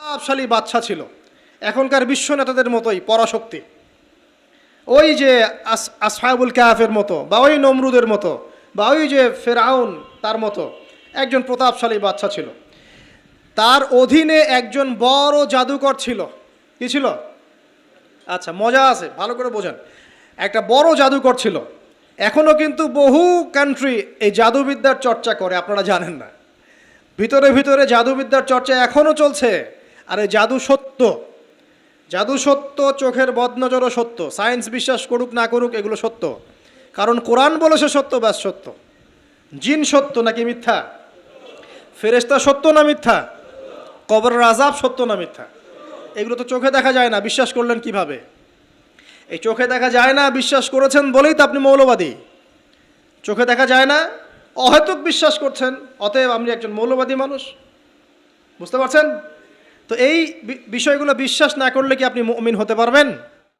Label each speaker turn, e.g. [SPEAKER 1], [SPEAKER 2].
[SPEAKER 1] প্রতাপশালী বাদশা ছিল, এখনকার বিশ্ব নেতাদের মতোই পরাশক্তি, ওই যে আসহাবুল কাহাফের মতো, বা ওই নমরুদের মতো, বা ওই যে ফেরাউন তার মতো একজন প্রতাপশালী বাদশা ছিল। তার অধীনে একজন বড় জাদুকর ছিল। কি ছিল? আচ্ছা, মজা আছে, ভালো করে বোঝেন। একটা বড় জাদুকর ছিল। এখনও কিন্তু বহু কান্ট্রি এই জাদুবিদ্যার চর্চা করে, আপনারা জানেন না। ভিতরে ভিতরে জাদুবিদ্যার চর্চা এখনও চলছে। আর এই জাদু সত্য, জাদু সত্য, চোখের বদনজরও সত্য। সায়েন্স বিশ্বাস করুক না করুক, এগুলো সত্য। কারণ কোরআন বলেছে সত্য, ব্যাস সত্য। জিন সত্য নাকি মিথ্যা? ফেরেশতা সত্য না মিথ্যা? কবরের আযাব সত্য না মিথ্যা? এগুলো তো চোখে দেখা যায় না, বিশ্বাস করলেন কিভাবে? এই চোখে দেখা যায় না বিশ্বাস করেছেন বলেই তো আপনি মৌলবাদী। চোখে দেখা যায় না, অহেতুক বিশ্বাস করছেন, অতএব আপনি একজন মৌলবাদী মানুষ। বুঝতে পারছেন? তো এই বিষয়গুলো বিশ্বাস না করলে কি আপনি মুমিন হতে পারবেন?